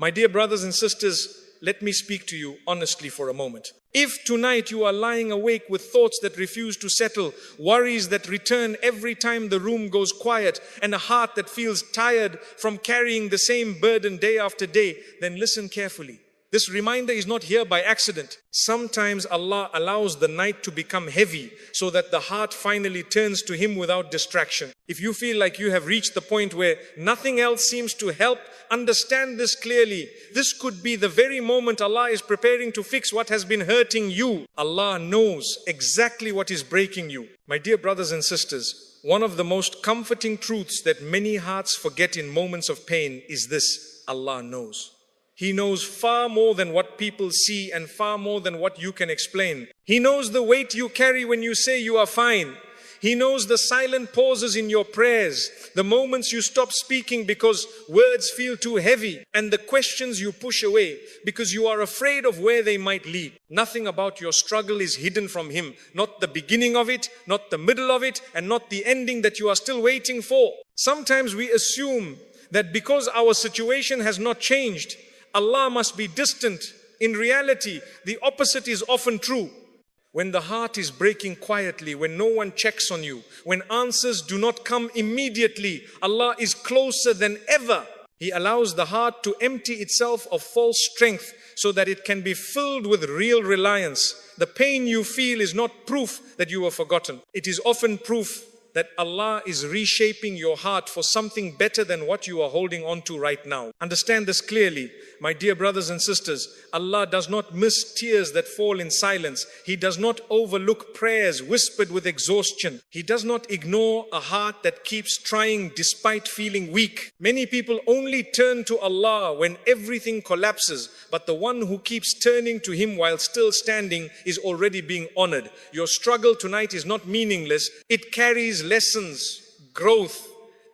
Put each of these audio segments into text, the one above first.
My dear brothers and sisters, let me speak to you honestly for a moment. If tonight you are lying awake with thoughts that refuse to settle, worries that return every time the room goes quiet, and a heart that feels tired from carrying the same burden day after day, then listen carefully. This reminder is not here by accident. Sometimes Allah allows the night to become heavy so that the heart finally turns to Him without distraction. If you feel like you have reached the point where nothing else seems to help, understand this clearly. This could be the very moment Allah is preparing to fix what has been hurting you. Allah knows exactly what is breaking you. My dear brothers and sisters, one of the most comforting truths that many hearts forget in moments of pain is this: Allah knows. He knows far more than what people see and far more than what you can explain. He knows the weight you carry when you say you are fine. He knows the silent pauses in your prayers, the moments you stop speaking because words feel too heavy, and the questions you push away because you are afraid of where they might lead. Nothing about your struggle is hidden from Him. Not the beginning of it, not the middle of it, and not the ending that you are still waiting for. Sometimes we assume that because our situation has not changed, Allah must be distant. In reality, the opposite is often true. When the heart is breaking quietly, when no one checks on you, when answers do not come immediately, Allah is closer than ever. He allows the heart to empty itself of false strength so that it can be filled with real reliance. The pain you feel is not proof that you were forgotten. It is often proof that Allah is reshaping your heart for something better than what you are holding on to right now. Understand this clearly. My dear brothers and sisters, Allah does not miss tears that fall in silence. He does not overlook prayers whispered with exhaustion. He does not ignore a heart that keeps trying despite feeling weak. Many people only turn to Allah when everything collapses, but the one who keeps turning to Him while still standing is already being honored. Your struggle tonight is not meaningless. It carries lessons, growth,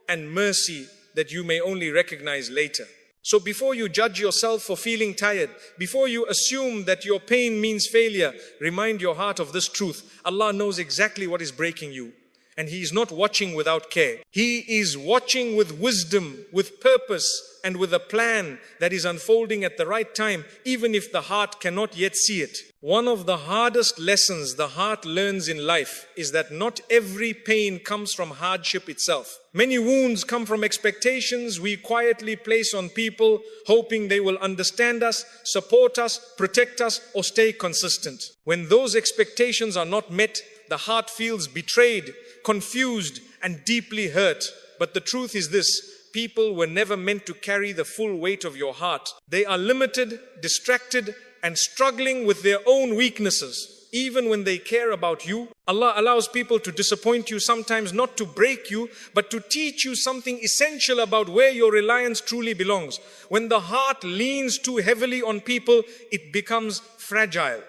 and mercy that you may only recognize later. So before you judge yourself for feeling tired, before you assume that your pain means failure, remind your heart of this truth. Allah knows exactly what is breaking you. And He is not watching without care. He is watching with wisdom, with purpose, and with a plan that is unfolding at the right time, even if the heart cannot yet see it. One of the hardest lessons the heart learns in life is that not every pain comes from hardship itself. Many wounds come from expectations we quietly place on people, hoping they will understand us, support us, protect us, or stay consistent. When those expectations are not met, the heart feels betrayed, confused, and deeply hurt. But the truth is this: people were never meant to carry the full weight of your heart. They are limited, distracted, and struggling with their own weaknesses. Even when they care about you, Allah allows people to disappoint you, sometimes not to break you, but to teach you something essential about where your reliance truly belongs. When the heart leans too heavily on people, it becomes fragile.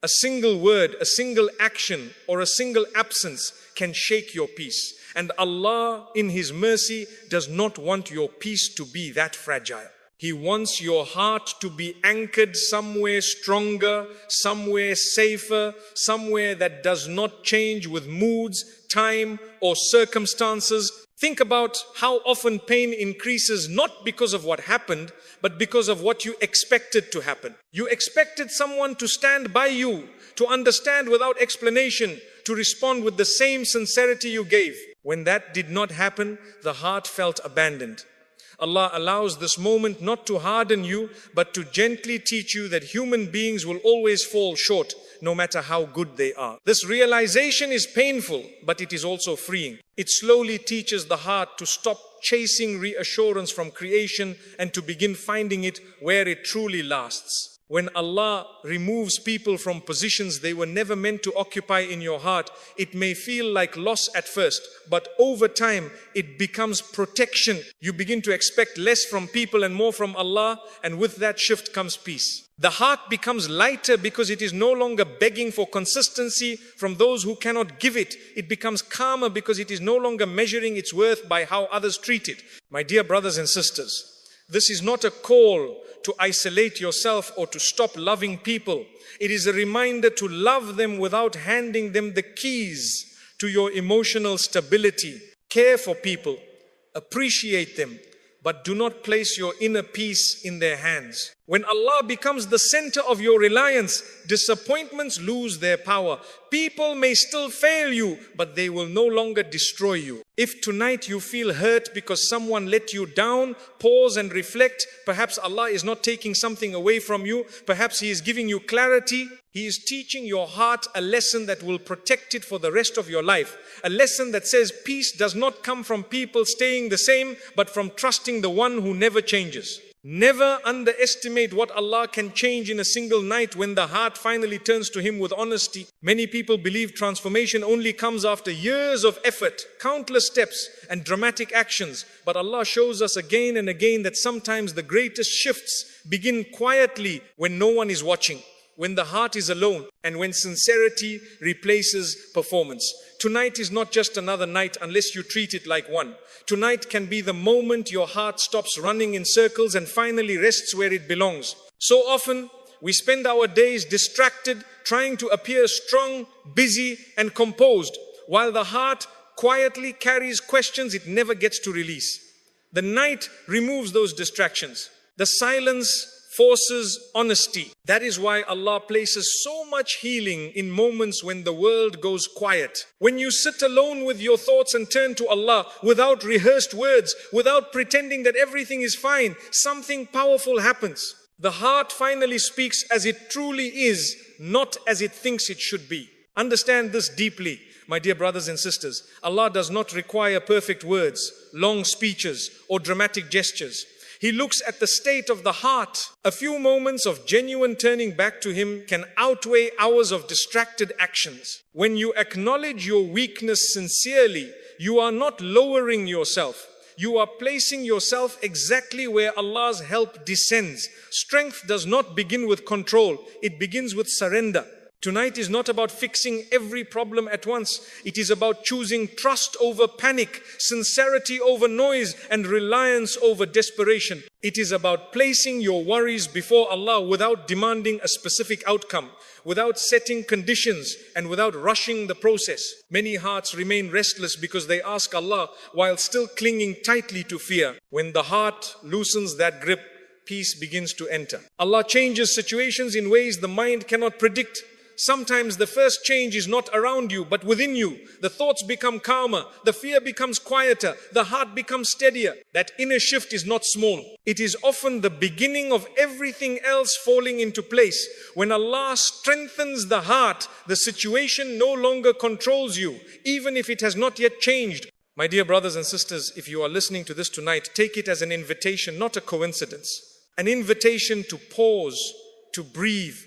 A single word, a single action, or a single absence can shake your peace. And Allah, in His mercy, does not want your peace to be that fragile. He wants your heart to be anchored somewhere stronger, somewhere safer, somewhere that does not change with moods, time, or circumstances. Think about how often pain increases not because of what happened, but because of what you expected to happen. You expected someone to stand by you, to understand without explanation, to respond with the same sincerity you gave. When that did not happen, the heart felt abandoned. Allah allows this moment not to harden you, but to gently teach you that human beings will always fall short, no matter how good they are. This realization is painful, but it is also freeing. It slowly teaches the heart to stop chasing reassurance from creation and to begin finding it where it truly lasts. When Allah removes people from positions they were never meant to occupy in your heart, it may feel like loss at first, but over time it becomes protection. You begin to expect less from people and more from Allah, and with that shift comes peace. The heart becomes lighter because it is no longer begging for consistency from those who cannot give it. It becomes calmer because it is no longer measuring its worth by how others treat it. My dear brothers and sisters, this is not a call to isolate yourself or to stop loving people. It is a reminder to love them without handing them the keys to your emotional stability. Care for people, appreciate them, but do not place your inner peace in their hands. When Allah becomes the center of your reliance, disappointments lose their power. People may still fail you, but they will no longer destroy you. If tonight you feel hurt because someone let you down, pause and reflect. Perhaps Allah is not taking something away from you. Perhaps He is giving you clarity. He is teaching your heart a lesson that will protect it for the rest of your life. A lesson that says peace does not come from people staying the same, but from trusting the one who never changes. Never underestimate what Allah can change in a single night when the heart finally turns to Him with honesty. Many people believe transformation only comes after years of effort, countless steps and dramatic actions. But Allah shows us again and again that sometimes the greatest shifts begin quietly when no one is watching, when the heart is alone, and when sincerity replaces performance. Tonight is not just another night unless you treat it like one. Tonight can be the moment your heart stops running in circles and finally rests where it belongs. So often, we spend our days distracted, trying to appear strong, busy, and composed, while the heart quietly carries questions it never gets to release. The night removes those distractions. The silence forces honesty. That is why Allah places so much healing in moments when the world goes quiet. When you sit alone with your thoughts and turn to Allah without rehearsed words, without pretending that everything is fine, something powerful happens. The heart finally speaks as it truly is, not as it thinks it should be. Understand this deeply, my dear brothers and sisters. Allah does not require perfect words, long speeches, or dramatic gestures. He looks at the state of the heart. A few moments of genuine turning back to Him can outweigh hours of distracted actions. When you acknowledge your weakness sincerely, you are not lowering yourself. You are placing yourself exactly where Allah's help descends. Strength does not begin with control. It begins with surrender. Tonight is not about fixing every problem at once. It is about choosing trust over panic, sincerity over noise, and reliance over desperation. It is about placing your worries before Allah without demanding a specific outcome, without setting conditions, and without rushing the process. Many hearts remain restless because they ask Allah while still clinging tightly to fear. When the heart loosens that grip, peace begins to enter. Allah changes situations in ways the mind cannot predict. Sometimes the first change is not around you, but within you. The thoughts become calmer, the fear becomes quieter, the heart becomes steadier. That inner shift is not small. It is often the beginning of everything else falling into place. When Allah strengthens the heart, the situation no longer controls you, even if it has not yet changed. My dear brothers and sisters, if you are listening to this tonight, take it as an invitation, not a coincidence. An invitation to pause, to breathe,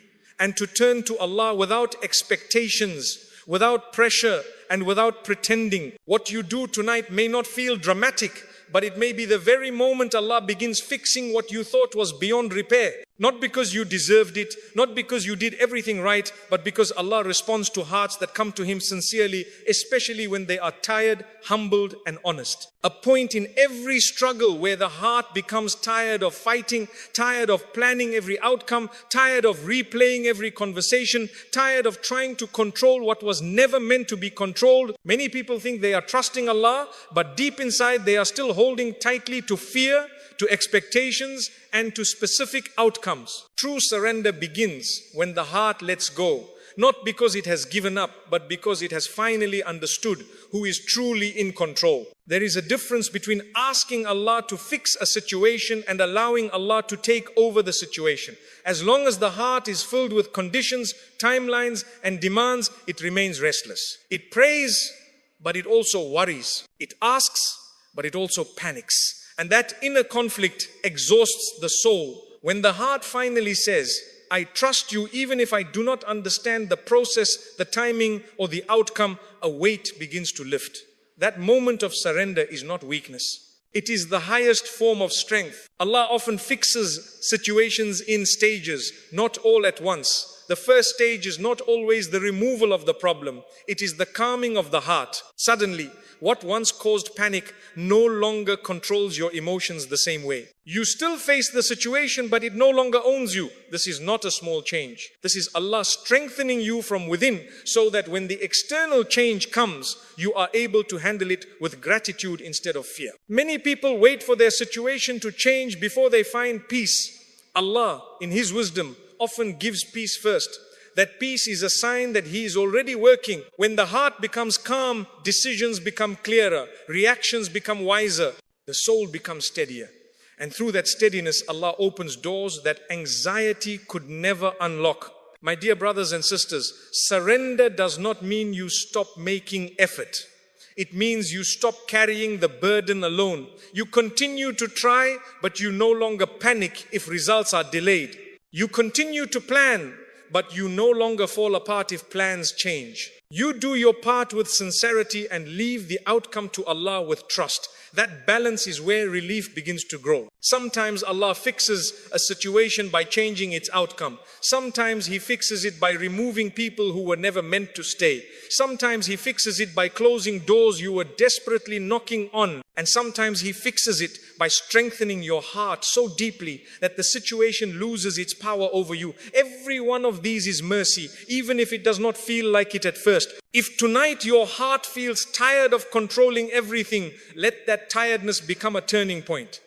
and to turn to Allah without expectations, without pressure, and without pretending. What you do tonight may not feel dramatic, but it may be the very moment Allah begins fixing what you thought was beyond repair. Not because you deserved it, not because you did everything right, but because Allah responds to hearts that come to Him sincerely, especially when they are tired, humbled, and honest. A point in every struggle where the heart becomes tired of fighting, tired of planning every outcome, tired of replaying every conversation, tired of trying to control what was never meant to be controlled. Many people think they are trusting Allah, but deep inside they are still holding tightly to fear, to expectations, and to specific outcomes. True surrender begins when the heart lets go, not because it has given up, but because it has finally understood who is truly in control. There is a difference between asking Allah to fix a situation and allowing Allah to take over the situation. As long as the heart is filled with conditions, timelines, and demands, it remains restless. It prays, but it also worries. It asks, but it also panics. And that inner conflict exhausts the soul. When the heart finally says, I trust you even if I do not understand the process, the timing, or the outcome, a weight begins to lift. That moment of surrender is not weakness. It is the highest form of strength. Allah often fixes situations in stages, not all at once. The first stage is not always the removal of the problem. It is the calming of the heart. Suddenly, what once caused panic no longer controls your emotions the same way. You still face the situation, but it no longer owns you. This is not a small change. This is Allah strengthening you from within, so that when the external change comes, you are able to handle it with gratitude instead of fear. Many people wait for their situation to change before they find peace. Allah, in His wisdom, often gives peace first. That peace is a sign that He is already working. When the heart becomes calm, decisions become clearer, reactions become wiser, the soul becomes steadier. And through that steadiness, Allah opens doors that anxiety could never unlock. My dear brothers and sisters, surrender does not mean you stop making effort. It means you stop carrying the burden alone. You continue to try, but you no longer panic if results are delayed. You continue to plan, but you no longer fall apart if plans change. You do your part with sincerity and leave the outcome to Allah with trust. That balance is where relief begins to grow. Sometimes Allah fixes a situation by changing its outcome. Sometimes He fixes it by removing people who were never meant to stay. Sometimes He fixes it by closing doors you were desperately knocking on. And sometimes He fixes it by strengthening your heart so deeply that the situation loses its power over you. Every one of these is mercy, even if it does not feel like it at first. If tonight your heart feels tired of controlling everything, let that tiredness become a turning point.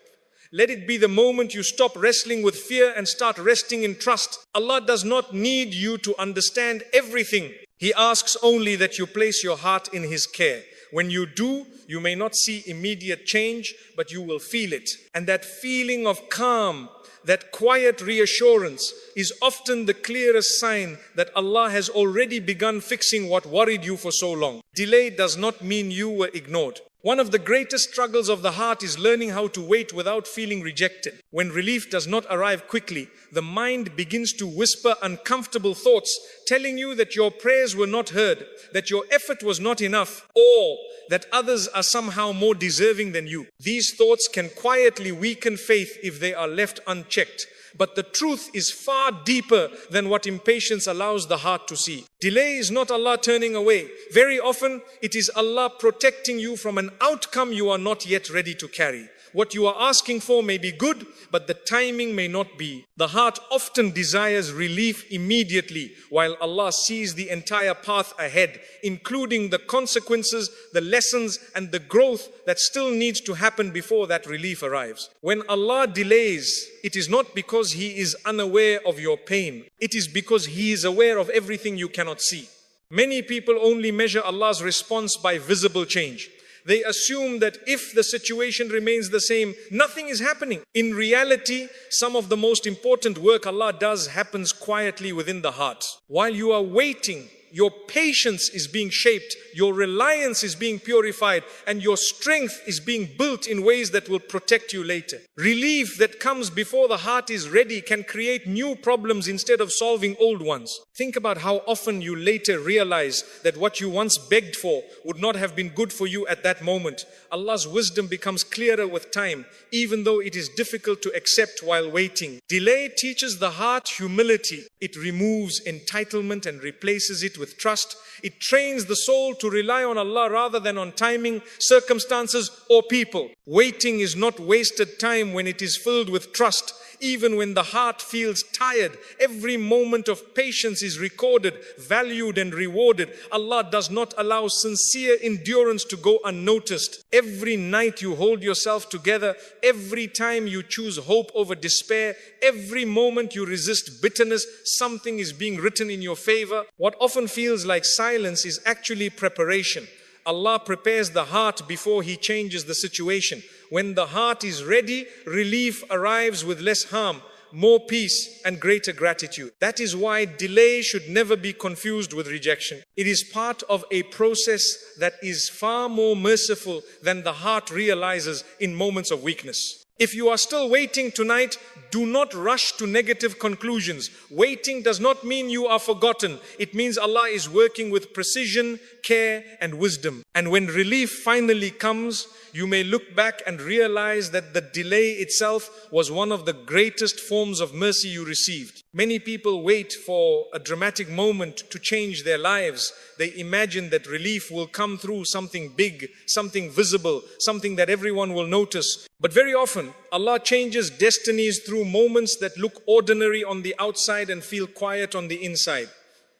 Let it be the moment you stop wrestling with fear and start resting in trust. Allah does not need you to understand everything. He asks only that you place your heart in His care. When you do, you may not see immediate change, but you will feel it. And that feeling of calm, that quiet reassurance is often the clearest sign that Allah has already begun fixing what worried you for so long. Delay does not mean you were ignored. One of the greatest struggles of the heart is learning how to wait without feeling rejected. When relief does not arrive quickly, the mind begins to whisper uncomfortable thoughts, telling you that your prayers were not heard, that your effort was not enough, or that others are somehow more deserving than you. These thoughts can quietly weaken faith if they are left unchecked. But the truth is far deeper than what impatience allows the heart to see. Delay is not Allah turning away. Very often, it is Allah protecting you from an outcome you are not yet ready to carry. What you are asking for may be good, but the timing may not be. The heart often desires relief immediately, while Allah sees the entire path ahead, including the consequences, the lessons, and the growth that still needs to happen before that relief arrives. When Allah delays, it is not because He is unaware of your pain. It is because He is aware of everything you cannot see. Many people only measure Allah's response by visible change. They assume that if the situation remains the same, nothing is happening. In reality, some of the most important work Allah does happens quietly within the heart. While you are waiting, your patience is being shaped, your reliance is being purified, and your strength is being built in ways that will protect you later. Relief that comes before the heart is ready can create new problems instead of solving old ones. Think about how often you later realize that what you once begged for would not have been good for you at that moment. Allah's wisdom becomes clearer with time, even though it is difficult to accept while waiting. Delay teaches the heart humility. It removes entitlement and replaces it with trust. It trains the soul to rely on Allah rather than on timing, circumstances, or people. Waiting is not wasted time when it is filled with trust. Even when the heart feels tired, every moment of patience is recorded, valued, and rewarded. Allah does not allow sincere endurance to go unnoticed. Every night you hold yourself together, every time you choose hope over despair, every moment you resist bitterness, something is being written in your favor. What often feels like silence is actually preparation. Allah prepares the heart before He changes the situation. When the heart is ready, relief arrives with less harm, more peace, and greater gratitude. That is why delay should never be confused with rejection. It is part of a process that is far more merciful than the heart realizes in moments of weakness. If you are still waiting tonight, do not rush to negative conclusions. Waiting does not mean you are forgotten. It means Allah is working with precision, care, and wisdom. And when relief finally comes, you may look back and realize that the delay itself was one of the greatest forms of mercy you received. Many people wait for a dramatic moment to change their lives. They imagine that relief will come through something big, something visible, something that everyone will notice. But very often, Allah changes destinies through moments that look ordinary on the outside and feel quiet on the inside.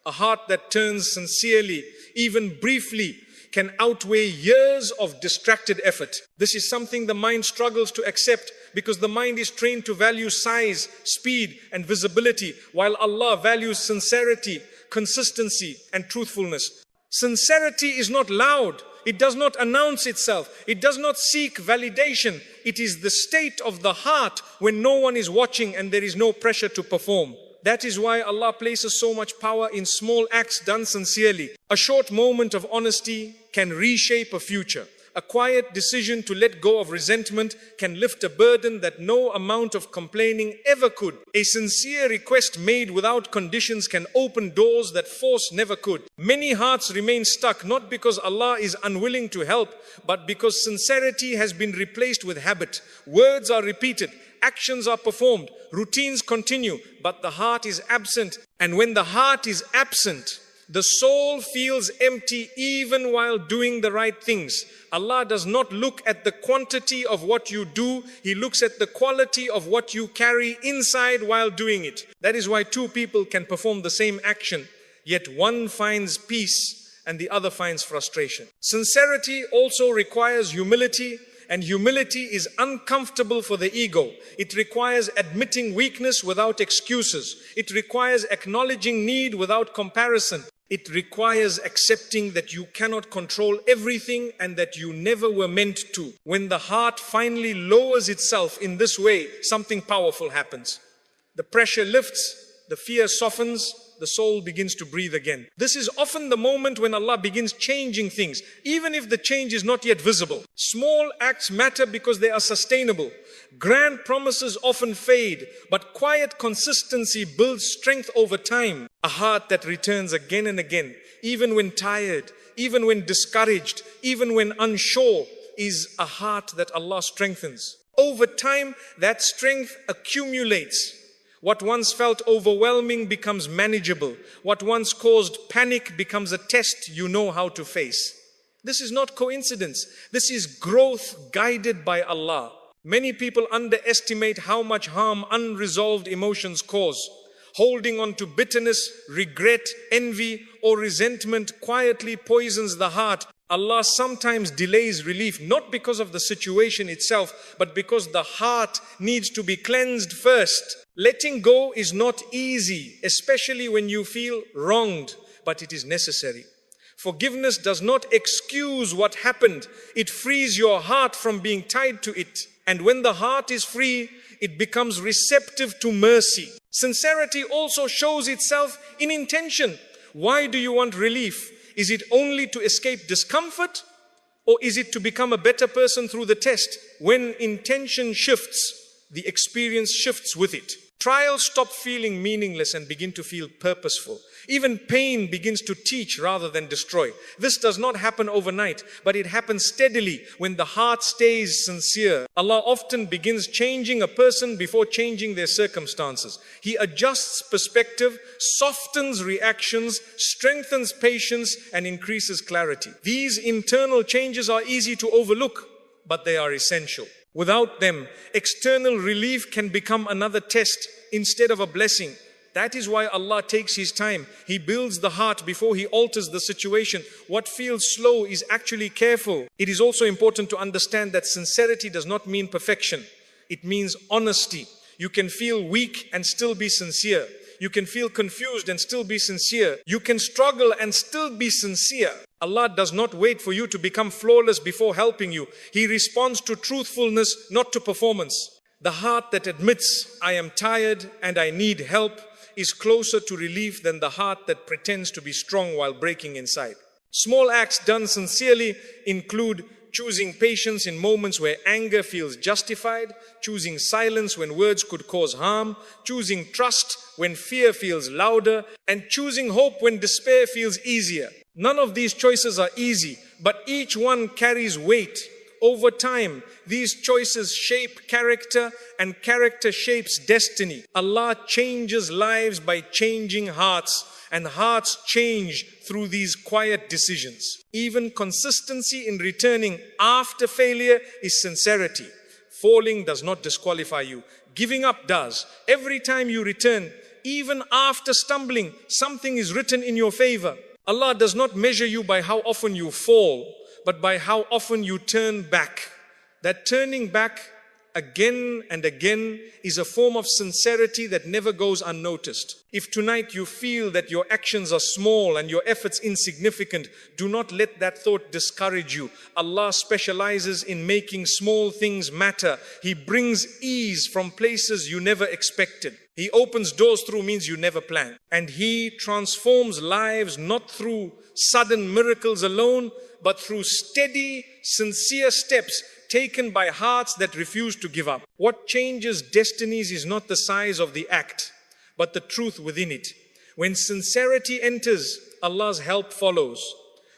A heart that turns sincerely, even briefly, can outweigh years of distracted effort. This is something the mind struggles to accept because the mind is trained to value size, speed, and visibility, while Allah values sincerity, consistency, and truthfulness. Sincerity is not loud. It does not announce itself. It does not seek validation. It is the state of the heart when no one is watching and there is no pressure to perform. That is why Allah places so much power in small acts done sincerely. A short moment of honesty can reshape a future. A quiet decision to let go of resentment can lift a burden that no amount of complaining ever could. A sincere request made without conditions can open doors that force never could. Many hearts remain stuck not because Allah is unwilling to help, but because sincerity has been replaced with habit. Words are repeated, actions are performed, routines continue, but the heart is absent. And when the heart is absent, the soul feels empty even while doing the right things. Allah does not look at the quantity of what you do. He looks at the quality of what you carry inside while doing it. That is why two people can perform the same action, yet one finds peace and the other finds frustration. Sincerity also requires humility, and humility is uncomfortable for the ego. It requires admitting weakness without excuses. It requires acknowledging need without comparison. It requires accepting that you cannot control everything and that you never were meant to. When the heart finally lowers itself in this way, something powerful happens. The pressure lifts, the fear softens, the soul begins to breathe again. This is often the moment when Allah begins changing things, even if the change is not yet visible. Small acts matter because they are sustainable. Grand promises often fade, but quiet consistency builds strength over time. A heart that returns again and again, even when tired, even when discouraged, even when unsure, is a heart that Allah strengthens. Over time, that strength accumulates. What once felt overwhelming becomes manageable. What once caused panic becomes a test you know how to face. This is not coincidence. This is growth guided by Allah. Many people underestimate how much harm unresolved emotions cause. Holding on to bitterness, regret, envy, or resentment quietly poisons the heart. Allah sometimes delays relief, not because of the situation itself, but because the heart needs to be cleansed first. Letting go is not easy, especially when you feel wronged, but it is necessary. Forgiveness does not excuse what happened. It frees your heart from being tied to it. And when the heart is free, it becomes receptive to mercy. Sincerity also shows itself in intention. Why do you want relief? Is it only to escape discomfort, or is it to become a better person through the test? When intention shifts, the experience shifts with it. Trials stop feeling meaningless and begin to feel purposeful. Even pain begins to teach rather than destroy. This does not happen overnight, but it happens steadily when the heart stays sincere. Allah often begins changing a person before changing their circumstances. He adjusts perspective, softens reactions, strengthens patience, and increases clarity. These internal changes are easy to overlook, but they are essential. Without them, external relief can become another test instead of a blessing. That is why Allah takes His time. He builds the heart before He alters the situation. What feels slow is actually careful. It is also important to understand that sincerity does not mean perfection. It means honesty. You can feel weak and still be sincere. You can feel confused and still be sincere. You can struggle and still be sincere. Allah does not wait for you to become flawless before helping you. He responds to truthfulness, not to performance. The heart that admits, I am tired and I need help, is closer to relief than the heart that pretends to be strong while breaking inside. Small acts done sincerely include choosing patience in moments where anger feels justified, choosing silence when words could cause harm, choosing trust when fear feels louder, and choosing hope when despair feels easier. None of these choices are easy, but each one carries weight. Over time, these choices shape character and character shapes destiny. Allah changes lives by changing hearts, and hearts change through these quiet decisions. Even consistency in returning after failure is sincerity. Falling does not disqualify you. Giving up does. Every time you return, even after stumbling, something is written in your favor. Allah does not measure you by how often you fall, but by how often you turn back. That turning back again and again is a form of sincerity that never goes unnoticed. If tonight you feel that your actions are small and your efforts insignificant, do not let that thought discourage you. Allah specializes in making small things matter. He brings ease from places you never expected. He opens doors through means you never planned. And He transforms lives not through sudden miracles alone, but through steady, sincere steps taken by hearts that refuse to give up. What changes destinies is not the size of the act, but the truth within it. When sincerity enters, Allah's help follows.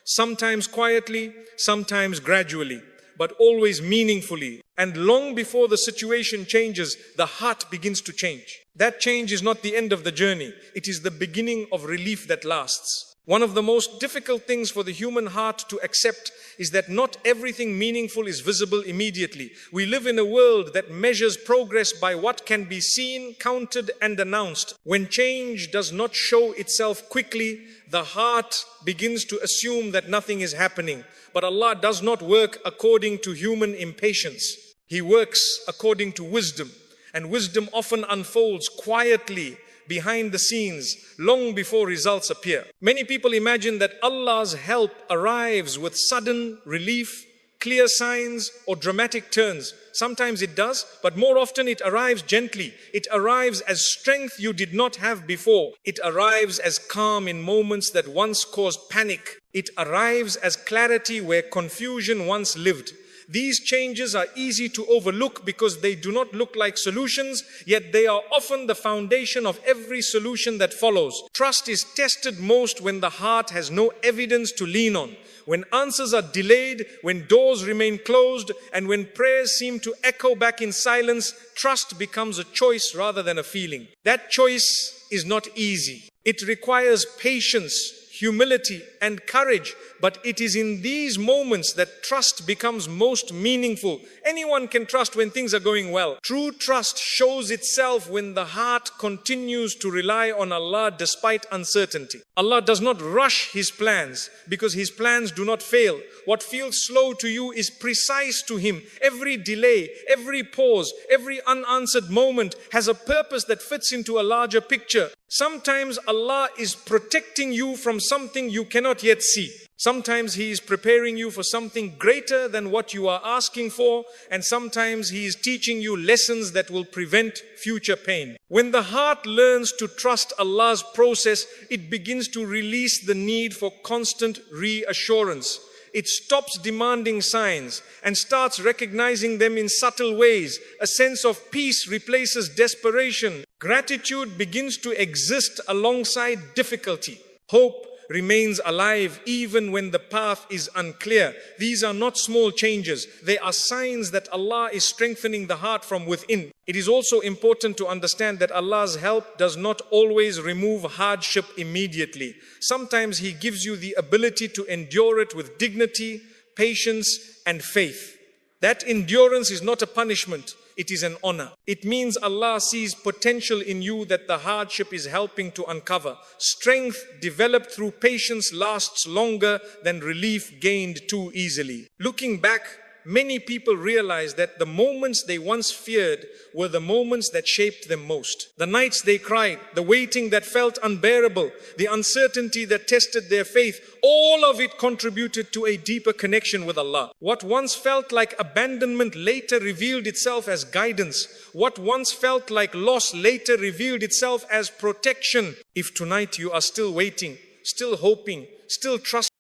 Sometimes quietly, sometimes gradually, but always meaningfully. And long before the situation changes, the heart begins to change. That change is not the end of the journey. It is the beginning of relief that lasts. One of the most difficult things for the human heart to accept is that not everything meaningful is visible immediately. We live in a world that measures progress by what can be seen, counted, and announced. When change does not show itself quickly, the heart begins to assume that nothing is happening. But Allah does not work according to human impatience. He works according to wisdom. And wisdom often unfolds quietly behind the scenes, long before results appear. Many people imagine that Allah's help arrives with sudden relief, clear signs, or dramatic turns. Sometimes it does, but more often it arrives gently. It arrives as strength you did not have before. It arrives as calm in moments that once caused panic. It arrives as clarity where confusion once lived. These changes are easy to overlook because they do not look like solutions, yet they are often the foundation of every solution that follows. Trust is tested most when the heart has no evidence to lean on, when answers are delayed, when doors remain closed, and when prayers seem to echo back in silence. Trust becomes a choice rather than a feeling. That choice is not easy. It requires patience, humility, and courage. But it is in these moments that trust becomes most meaningful. Anyone can trust when things are going well. True trust shows itself when the heart continues to rely on Allah despite uncertainty. Allah does not rush His plans because His plans do not fail. What feels slow to you is precise to Him. Every delay, every pause, every unanswered moment has a purpose that fits into a larger picture. Sometimes Allah is protecting you from something you cannot yet see. Sometimes He is preparing you for something greater than what you are asking for, and sometimes He is teaching you lessons that will prevent future pain. When the heart learns to trust Allah's process, it begins to release the need for constant reassurance. It stops demanding signs and starts recognizing them in subtle ways. A sense of peace replaces desperation. Gratitude begins to exist alongside difficulty. Hope remains alive even when the path is unclear. These are not small changes. They are signs that Allah is strengthening the heart from within. It is also important to understand that Allah's help does not always remove hardship immediately. Sometimes He gives you the ability to endure it with dignity, patience, and faith. That endurance is not a punishment. It is an honor. It means Allah sees potential in you that the hardship is helping to uncover. Strength developed through patience lasts longer than relief gained too easily. Looking back, many people realize that the moments they once feared were the moments that shaped them most. The nights they cried, the waiting that felt unbearable, the uncertainty that tested their faith, all of it contributed to a deeper connection with Allah. What once felt like abandonment later revealed itself as guidance. What once felt like loss later revealed itself as protection. If tonight you are still waiting, still hoping, still trusting